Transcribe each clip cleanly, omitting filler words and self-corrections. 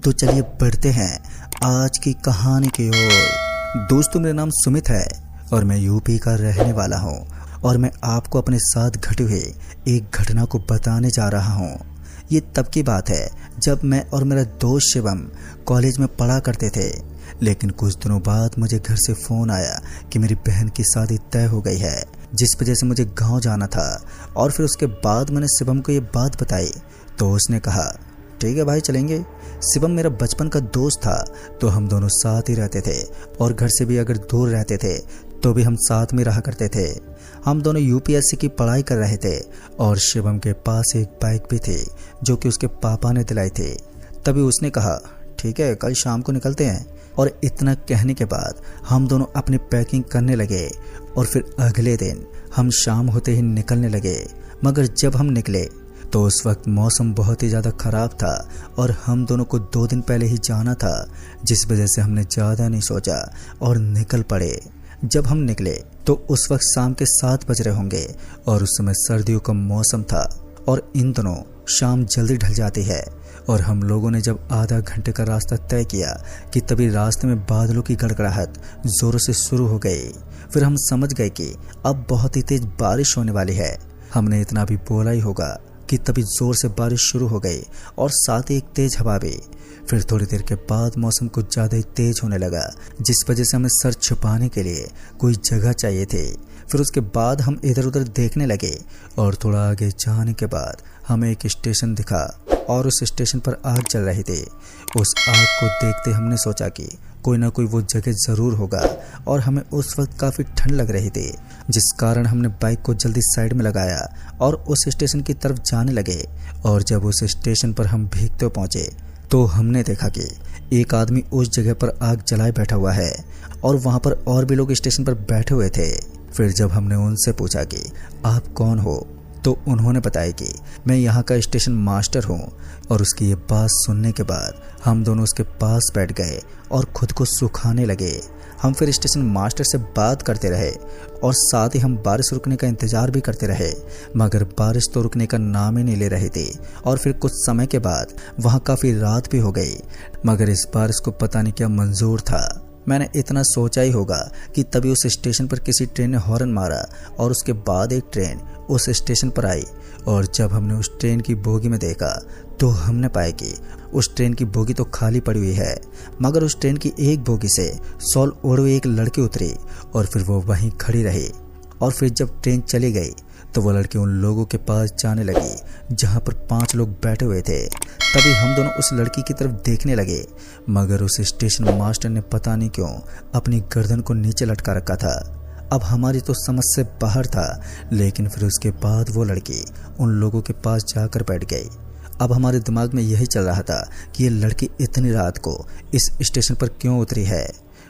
तो चलिए बढ़ते हैं आज की कहानी की ओर। दोस्तों, मेरा नाम सुमित है और मैं यूपी का रहने वाला हूँ और मैं आपको अपने साथ घटे हुए एक घटना को बताने जा रहा हूँ। ये तब की बात है जब मैं और मेरा दोस्त शिवम कॉलेज में पढ़ा करते थे, लेकिन कुछ दिनों बाद मुझे घर से फ़ोन आया कि मेरी बहन की शादी तय हो गई है, जिस वजह से मुझे गांव जाना था। और फिर उसके बाद मैंने शिवम को ये बात बताई तो उसने कहा ठीक है भाई चलेंगे। शिवम मेरा बचपन का दोस्त था, तो हम दोनों साथ ही रहते थे और घर से भी अगर दूर रहते थे तो भी हम साथ में रहा करते थे। हम दोनों यूपीएससी की पढ़ाई कर रहे थे और शिवम के पास एक बाइक भी थी जो कि उसके पापा ने दिलाई थी। तभी उसने कहा ठीक है कल शाम को निकलते हैं। और इतना कहने के बाद हम दोनों अपनी पैकिंग करने लगे और फिर अगले दिन हम शाम होते ही निकलने लगे। मगर जब हम निकले तो उस वक्त मौसम बहुत ही ज़्यादा ख़राब था और हम दोनों को 2 दिन पहले ही जाना था, जिस वजह से हमने ज़्यादा नहीं सोचा और निकल पड़े। जब हम निकले तो उस वक्त शाम के 7 बज रहे होंगे और उस समय सर्दियों का मौसम था और इन दिनों शाम जल्दी ढल जाती है। और हम लोगों ने जब आधा घंटे का रास्ता तय किया कि तभी रास्ते में बादलों की गड़गड़ाहट ज़ोरों से शुरू हो गई। फिर हम समझ गए कि अब बहुत ही तेज बारिश होने वाली है। हमने इतना भी बोला ही होगा कि तभी जोर से बारिश शुरू हो गई और साथ ही एक तेज हवा भी। फिर थोड़ी देर के बाद मौसम कुछ ज़्यादा ही तेज होने लगा, जिस वजह से हमें सर छुपाने के लिए कोई जगह चाहिए थी। फिर उसके बाद हम इधर उधर देखने लगे और थोड़ा आगे जाने के बाद हमें एक स्टेशन दिखा और उस स्टेशन पर आग चल रही थी। उस आग को देखते हमने सोचा कि कोई ना कोई वो जगह ज़रूर होगा और हमें उस वक्त काफ़ी ठंड लग रही थी, जिस कारण हमने बाइक को जल्दी साइड में लगाया और उस स्टेशन की तरफ जाने लगे। और जब उस स्टेशन पर हम भीगते पहुँचे तो हमने देखा कि एक आदमी उस जगह पर आग जलाए बैठा हुआ है और वहाँ पर और भी लोग स्टेशन पर बैठे हुए थे। फिर जब हमने उनसे पूछा कि आप कौन हो, तो उन्होंने बताया कि मैं यहाँ का स्टेशन मास्टर हूँ। और उसकी ये बात सुनने के बाद हम दोनों उसके पास बैठ गए और खुद को सुखाने लगे। हम फिर स्टेशन मास्टर से बात करते रहे और साथ ही हम बारिश रुकने का इंतज़ार भी करते रहे, मगर बारिश तो रुकने का नाम ही नहीं ले रही थी। और फिर कुछ समय के बाद वहाँ काफ़ी रात भी हो गई, मगर इस बारिश को पता नहीं क्या मंजूर था। मैंने इतना सोचा ही होगा कि तभी उस स्टेशन पर किसी ट्रेन ने हॉर्न मारा और उसके बाद एक ट्रेन उस स्टेशन पर आई। और जब हमने उस ट्रेन की बोगी में देखा तो हमने पाया कि उस ट्रेन की बोगी तो खाली पड़ी हुई है, मगर उस ट्रेन की एक बोगी से शॉल ओढ़े हुए एक लड़की उतरी और फिर वो वहीं खड़ी रही। और फिर जब ट्रेन चली गई तो वो लड़की उन लोगों के पास जाने लगी जहाँ पर 5 लोग बैठे हुए थे। तभी हम दोनों उस लड़की की तरफ देखने लगे, मगर उस स्टेशन मास्टर ने पता नहीं क्यों अपनी गर्दन को नीचे लटका रखा था। अब हमारी तो समझ से बाहर था, लेकिन फिर उसके बाद वो लड़की उन लोगों के पास जाकर बैठ गई। अब हमारे दिमाग में यही चल रहा था कि ये लड़की इतनी रात को इस स्टेशन पर क्यों उतरी है।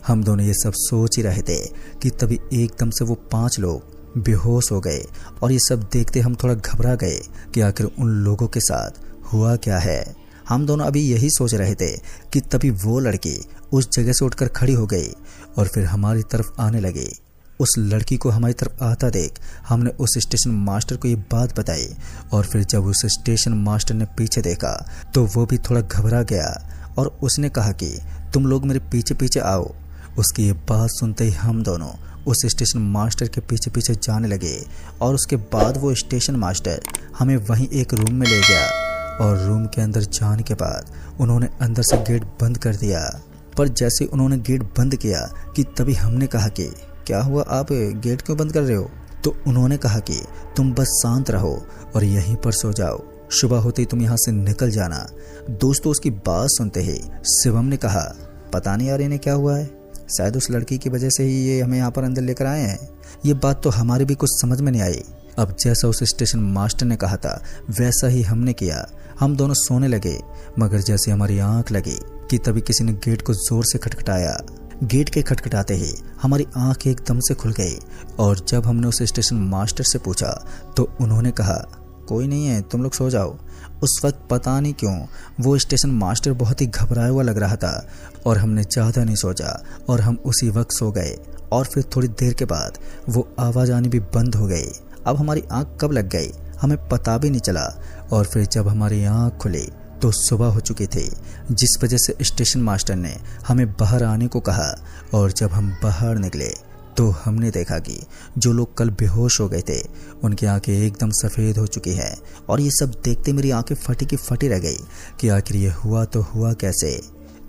हम दोनों ये सब सोच ही रहे थे कि तभी एकदम से वो 5 लोग बेहोश हो गए। और ये सब देखते हम थोड़ा घबरा गए कि आखिर उन लोगों के साथ हुआ क्या है। हम दोनों अभी यही सोच रहे थे कि तभी वो लड़की उस जगह से उठकर खड़ी हो गई और फिर हमारी तरफ आने लगी। उस लड़की को हमारी तरफ आता देख हमने उस स्टेशन मास्टर को ये बात बताई। और फिर जब उस स्टेशन मास्टर ने पीछे देखा तो वो भी थोड़ा घबरा गया और उसने कहा कि तुम लोग मेरे पीछे पीछे आओ। उसकी ये बात सुनते ही हम दोनों उस स्टेशन मास्टर के पीछे पीछे जाने लगे। और उसके बाद वो स्टेशन मास्टर हमें वहीं एक रूम में ले गया और रूम के अंदर जाने के बाद उन्होंने अंदर से गेट बंद कर दिया। पर जैसे उन्होंने गेट बंद किया कि तभी हमने कहा कि क्या हुआ, आप गेट क्यों बंद कर रहे हो। तो उन्होंने कहा कि तुम बस शांत रहो और यहीं पर सो जाओ, सुबह होते ही तुम यहाँ से निकल जाना। दोस्तों, उसकी बात सुनते ही शिवम ने कहा पता नहीं यार इन्हें क्या हुआ है, शायद उस लड़की की वजह से ही ये हमें यहाँ पर अंदर लेकर आए हैं। ये बात तो हमारी भी कुछ समझ में नहीं आई। अब जैसा उस स्टेशन मास्टर ने कहा था वैसा ही हमने किया। हम दोनों सोने लगे, मगर जैसे हमारी आंख लगी कि तभी किसी ने गेट को जोर से खटखटाया। गेट के खटखटाते ही हमारी आंख एकदम से खुल गई। और जब हमने उस स्टेशन मास्टर से पूछा तो उन्होंने कहा कोई नहीं है, तुम लोग सो जाओ। उस वक्त पता नहीं क्यों वो स्टेशन मास्टर बहुत ही घबराया हुआ लग रहा था और हमने ज़्यादा नहीं सोचा और हम उसी वक्त सो गए। और फिर थोड़ी देर के बाद वो आवाज़ आनी भी बंद हो गई। अब हमारी आंख कब लग गई हमें पता भी नहीं चला। और फिर जब हमारी आंख खुली तो सुबह हो चुकी थी, जिस वजह से स्टेशन मास्टर ने हमें बाहर आने को कहा। और जब हम बाहर निकले तो हमने देखा कि जो लोग कल बेहोश हो गए थे उनकी आंखें एकदम सफ़ेद हो चुकी हैं। और ये सब देखते मेरी आंखें फटी की फटी रह गई कि आखिर ये हुआ तो हुआ कैसे।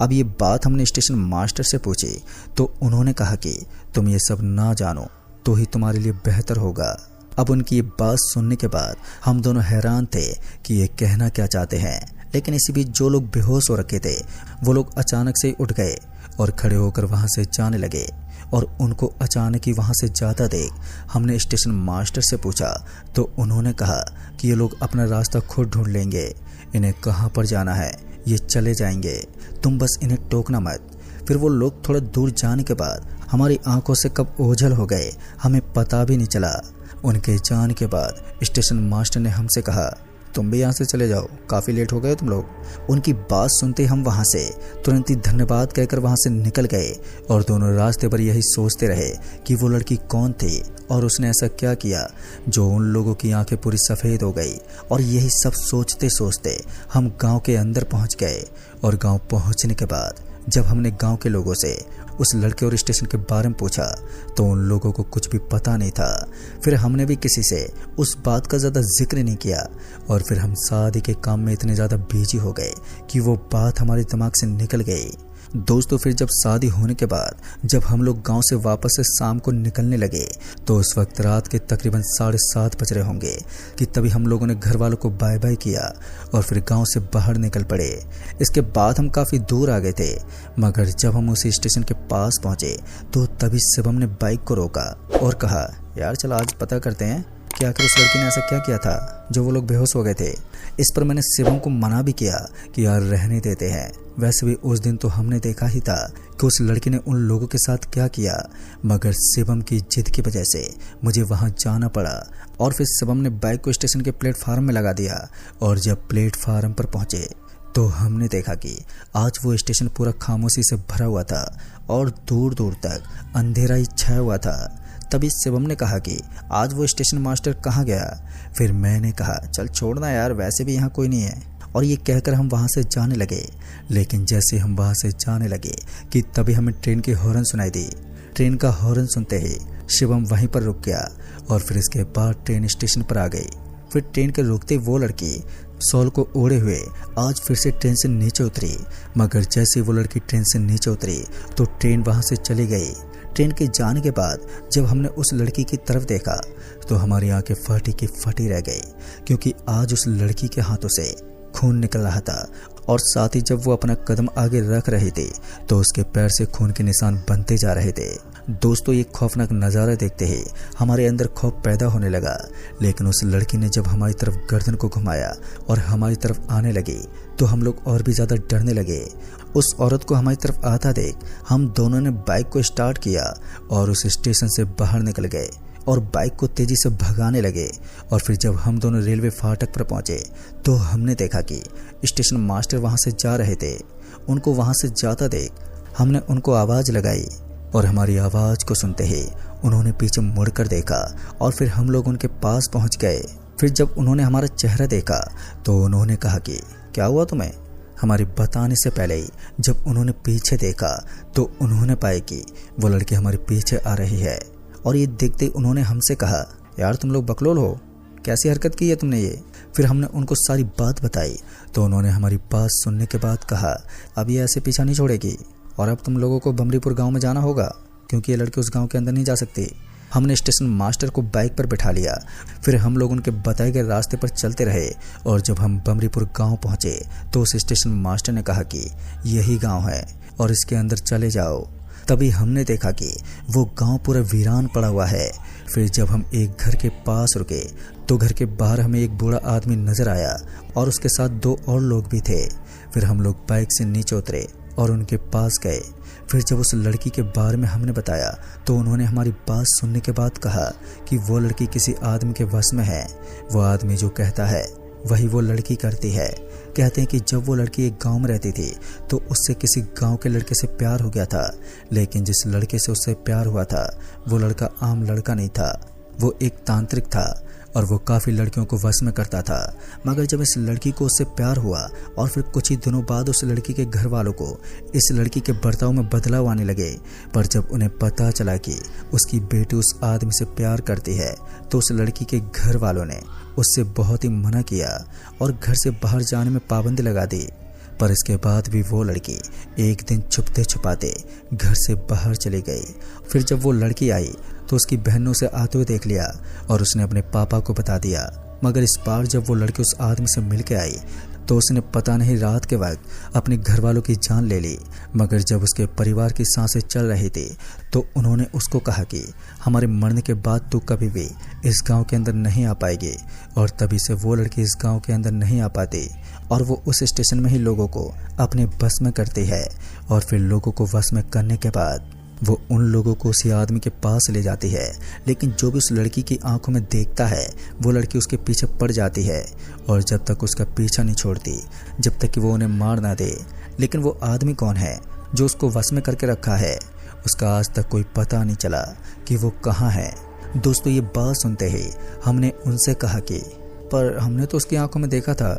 अब ये बात हमने स्टेशन मास्टर से पूछी तो उन्होंने कहा कि तुम ये सब ना जानो तो ही तुम्हारे लिए बेहतर होगा। अब उनकी ये बात सुनने के बाद हम दोनों हैरान थे कि ये कहना क्या चाहते हैं। लेकिन इसी बीच जो लोग बेहोश हो रखे थे वो लोग अचानक से उठ गए और खड़े होकर वहां से जाने लगे। और उनको अचानक ही वहां से जाता देख हमने स्टेशन मास्टर से पूछा तो उन्होंने कहा कि ये लोग अपना रास्ता खुद ढूंढ लेंगे, इन्हें कहाँ पर जाना है ये चले जाएंगे, तुम बस इन्हें टोकना मत। फिर वो लोग थोड़ा दूर जाने के बाद हमारी आंखों से कब ओझल हो गए हमें पता भी नहीं चला। उनके जाने के बाद स्टेशन मास्टर ने हमसे कहा तुम भी यहाँ से चले जाओ, काफ़ी लेट हो गए तुम लोग। उनकी बात सुनते हम वहाँ से तुरंत ही धन्यवाद कहकर वहाँ से निकल गए और दोनों रास्ते पर यही सोचते रहे कि वो लड़की कौन थी और उसने ऐसा क्या किया जो उन लोगों की आंखें पूरी सफ़ेद हो गई। और यही सब सोचते सोचते हम गांव के अंदर पहुँच गए। और गांव पहुँचने के बाद जब हमने गांव के लोगों से उस लड़के और स्टेशन के बारे में पूछा तो उन लोगों को कुछ भी पता नहीं था। फिर हमने भी किसी से उस बात का ज़्यादा जिक्र नहीं किया और फिर हम शादी के काम में इतने ज़्यादा बिजी हो गए कि वो बात हमारे दिमाग से निकल गई। दोस्तों फिर जब शादी होने के बाद जब हम लोग गांव से वापस से शाम को निकलने लगे तो उस वक्त रात के तकरीबन 7:30 बज रहे होंगे कि तभी हम लोगों ने घर वालों को बाय बाय किया और फिर गांव से बाहर निकल पड़े। इसके बाद हम काफ़ी दूर आ गए थे, मगर जब हम उसी स्टेशन के पास पहुंचे तो तभी शिवम ने बाइक को रोका और कहा यार चल आज पता करते हैं कि आखिर उस लड़की ने ऐसा क्या किया था जो वो लोग बेहोश हो गए थे। इस पर मैंने शिवम को मना भी किया कि यार रहने देते हैं। वैसे भी उस दिन तो हमने देखा ही था कि उस लड़की ने उन लोगों के साथ क्या किया, मगर शिवम की जिद की वजह से मुझे वहां जाना पड़ा। और फिर शिवम ने बाइक को स्टेशन के प्लेटफार्म में लगा दिया और जब प्लेटफार्म पर पहुंचे तो हमने देखा कि आज वो स्टेशन पूरा खामोशी से भरा हुआ था और दूर दूर तक अंधेरा ही छाया हुआ था। तभी शिवम ने कहा कि आज वो स्टेशन मास्टर कहाँ गया। फिर मैंने कहा चल छोड़ना यार, वैसे भी यहाँ कोई नहीं है। और ये कहकर हम वहाँ से जाने लगे। लेकिन जैसे हम वहाँ से जाने लगे कि तभी हमें ट्रेन की हॉर्न सुनाई दी। ट्रेन का हॉर्न सुनते ही शिवम वहीं पर रुक गया और फिर इसके बाद ट्रेन स्टेशन पर आ गई। फिर ट्रेन के रुकते वो लड़की शॉल को ओढ़े हुए आज फिर से ट्रेन से नीचे उतरी, मगर जैसे वो लड़की ट्रेन से नीचे उतरी तो ट्रेन वहाँ से चली गई। ट्रेन के जाने के बाद जब हमने उस लड़की की तरफ देखा तो हमारी आंखें फटी की फटी रह गई, क्योंकि आज उस लड़की के हाथों से खून निकल रहा था और साथ ही जब वो अपना कदम आगे रख रही थी तो उसके पैर से खून के निशान बनते जा रहे थे। दोस्तों ये खौफनाक नज़ारा देखते ही हमारे अंदर खौफ पैदा होने लगा। लेकिन उस लड़की ने जब हमारी तरफ गर्दन को घुमाया और हमारी तरफ आने लगी तो हम लोग और भी ज़्यादा डरने लगे। उस औरत को हमारी तरफ आता देख हम दोनों ने बाइक को स्टार्ट किया और उस स्टेशन से बाहर निकल गए और बाइक को तेजी से भगाने लगे। और फिर जब हम दोनों रेलवे फाटक पर पहुंचे तो हमने देखा कि स्टेशन मास्टर वहां से जा रहे थे। उनको वहां से जाता देख हमने उनको आवाज़ लगाई और हमारी आवाज़ को सुनते ही उन्होंने पीछे मुड़कर देखा और फिर हम लोग उनके पास पहुंच गए। फिर जब उन्होंने हमारा चेहरा देखा तो उन्होंने कहा कि क्या हुआ तुम्हें। हमारे बताने से पहले ही जब उन्होंने पीछे देखा तो उन्होंने पाया कि वो लड़की हमारे पीछे आ रही है। और ये देखते उन्होंने हमसे कहा यार तुम लोग बकलोल हो, कैसी हरकत की है तुमने ये। फिर हमने उनको सारी बात बताई तो उन्होंने हमारी बात सुनने के बाद कहा अब ये ऐसे पीछा नहीं छोड़ेगी और अब तुम लोगों को बमरीपुर गांव में जाना होगा, क्योंकि ये लड़की उस गांव के अंदर नहीं जा सकती। हमने स्टेशन मास्टर को बाइक पर बिठा लिया। फिर हम लोग उनके बताए गए रास्ते पर चलते रहे और जब हम बमरीपुर गांव पहुंचे तो उस स्टेशन मास्टर ने कहा कि यही गांव है और इसके अंदर चले जाओ। तभी हमने देखा कि वो गांव पूरा वीरान पड़ा हुआ है। फिर जब हम एक घर के पास रुके तो घर के बाहर हमें एक बूढ़ा आदमी नजर आया और उसके साथ 2 और लोग भी थे। फिर हम लोग बाइक से नीचे उतरे और उनके पास गए। फिर जब उस लड़की के बारे में हमने बताया तो उन्होंने हमारी बात सुनने के बाद कहा कि वो लड़की किसी आदमी के वश में है। वो आदमी जो कहता है वही वो लड़की करती है। कहते हैं कि जब वो लड़की एक गांव में रहती थी तो उससे किसी गांव के लड़के से प्यार हो गया था, लेकिन जिस लड़के से उससे प्यार हुआ था वो लड़का आम लड़का नहीं था, वो एक तांत्रिक था और वो काफ़ी लड़कियों को वश में करता था। मगर जब इस लड़की को उससे प्यार हुआ और फिर कुछ ही दिनों बाद उस लड़की के घर वालों को इस लड़की के बर्ताव में बदलाव आने लगे। पर जब उन्हें पता चला कि उसकी बेटी उस आदमी से प्यार करती है तो उस लड़की के घर वालों ने उससे बहुत ही मना किया और घर से बाहर जाने में पाबंदी लगा दी। पर इसके बाद भी वो लड़की एक दिन छुपते छुपाते घर से बाहर चली गई। फिर जब वो लड़की आई तो उसकी बहन ने उसे आते हुए देख लिया और उसने अपने पापा को बता दिया। मगर इस बार जब वो लड़की उस आदमी से मिल के आई तो उसने पता नहीं रात के वक्त अपने घर वालों की जान ले ली। मगर जब उसके परिवार की सांसें चल रही थी तो उन्होंने उसको कहा कि हमारे मरने के बाद तू कभी भी इस गांव के अंदर नहीं आ पाएगी। और तभी से वो लड़की इस गांव के अंदर नहीं आ पाती और वो उस स्टेशन में ही लोगों को अपने बस में करती है। और फिर लोगों को वश में करने के बाद वो उन लोगों को उसी आदमी के पास ले जाती है। लेकिन जो भी उस लड़की की आंखों में देखता है वो लड़की उसके पीछे पड़ जाती है और जब तक उसका पीछा नहीं छोड़ती जब तक कि वो उन्हें मार ना दे। लेकिन वो आदमी कौन है जो उसको वश में करके रखा है, उसका आज तक कोई पता नहीं चला कि वो कहाँ है। दोस्तों, ये बात सुनते ही हमने उनसे कहा कि पर हमने तो उसकी आंखों में देखा था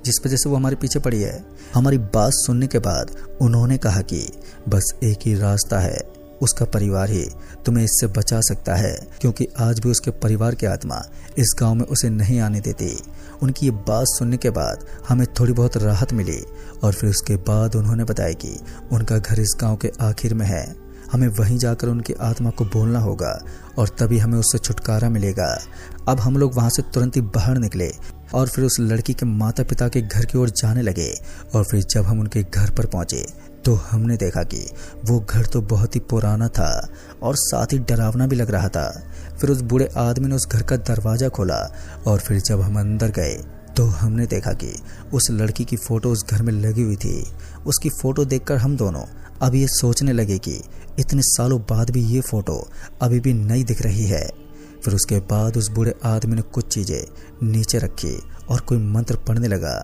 जिस वजह से वो हमारे पीछे पड़ी है। हमारी बात सुनने के बाद उन्होंने कहा कि बस एक ही रास्ता है, उसका परिवार ही तुम्हें इससे बचा सकता है, क्योंकि आज भी उसके परिवार की आत्मा इस गांव में उसे नहीं आने देती। उनकी ये बात सुनने के बाद हमें थोड़ी बहुत राहत मिली और फिर उसके बाद उन्होंने बताया कि उनका घर इस गांव के आखिर में है। हमें वहीं जाकर उनकी आत्मा को बोलना होगा और तभी हमें उससे छुटकारा मिलेगा। अब हम लोग वहां से तुरंत ही बाहर निकले और फिर उस लड़की के माता पिता के घर की ओर जाने लगे। और फिर जब हम उनके घर पर पहुंचे तो हमने देखा कि वो घर तो बहुत ही पुराना था और साथ ही डरावना भी लग रहा था। फिर उस बूढ़े आदमी ने उस घर का दरवाजा खोला और फिर जब हम अंदर गए तो हमने देखा कि उस लड़की की फोटो उस घर में लगी हुई थी। उसकी फोटो देखकर हम दोनों अब ये सोचने लगे कि इतने सालों बाद भी ये फोटो अभी भी नई दिख रही है। फिर उसके बाद उस बूढ़े आदमी ने कुछ चीजें नीचे रखी और कोई मंत्र पढ़ने लगा।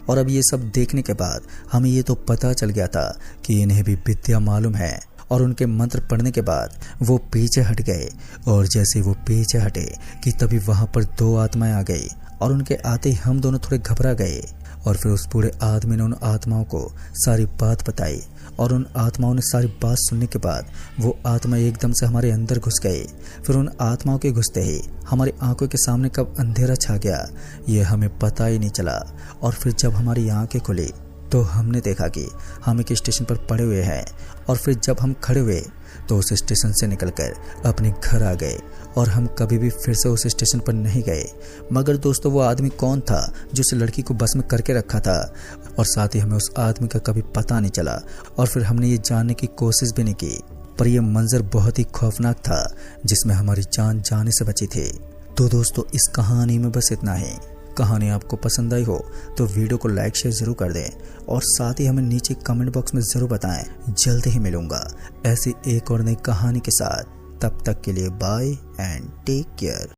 और अब ये सब देखने के बाद हमें ये तो पता चल गया था कि इन्हें भी विद्या मालूम है। और उनके मंत्र पढ़ने के बाद वो पीछे हट गए और जैसे वो पीछे हटे कि तभी वहां पर दो आत्माएं आ गई और उनके आते ही हम दोनों थोड़े घबरा गए। और फिर उस बूढ़े आदमी ने उन आत्माओं को सारी बात बताई और उन आत्माओं ने सारी बात सुनने के बाद वो आत्मा एकदम से हमारे अंदर घुस गई। फिर उन आत्माओं के घुसते ही हमारी आंखों के सामने कब अंधेरा छा गया ये हमें पता ही नहीं चला। और फिर जब हमारी आंखें खुली तो हमने देखा कि हम एक स्टेशन पर पड़े हुए हैं। और फिर जब हम खड़े हुए तो उस स्टेशन से निकलकर अपने घर आ गए और हम कभी भी फिर से उस स्टेशन पर नहीं गए। मगर दोस्तों, वो आदमी कौन था जो उस लड़की को बस में करके रखा था, और साथ ही हमें उस आदमी का कभी पता नहीं चला और फिर हमने ये जानने की कोशिश भी नहीं की। पर यह मंजर बहुत ही खौफनाक था जिसमें हमारी जान जाने से बची थी। तो दोस्तों, इस कहानी में बस इतना ही। कहानी आपको पसंद आई हो तो वीडियो को लाइक शेयर जरूर कर दें और साथ ही हमें नीचे कमेंट बॉक्स में जरूर बताएं। जल्द ही मिलूंगा ऐसी एक और नई कहानी के साथ। तब तक के लिए बाय एंड टेक केयर।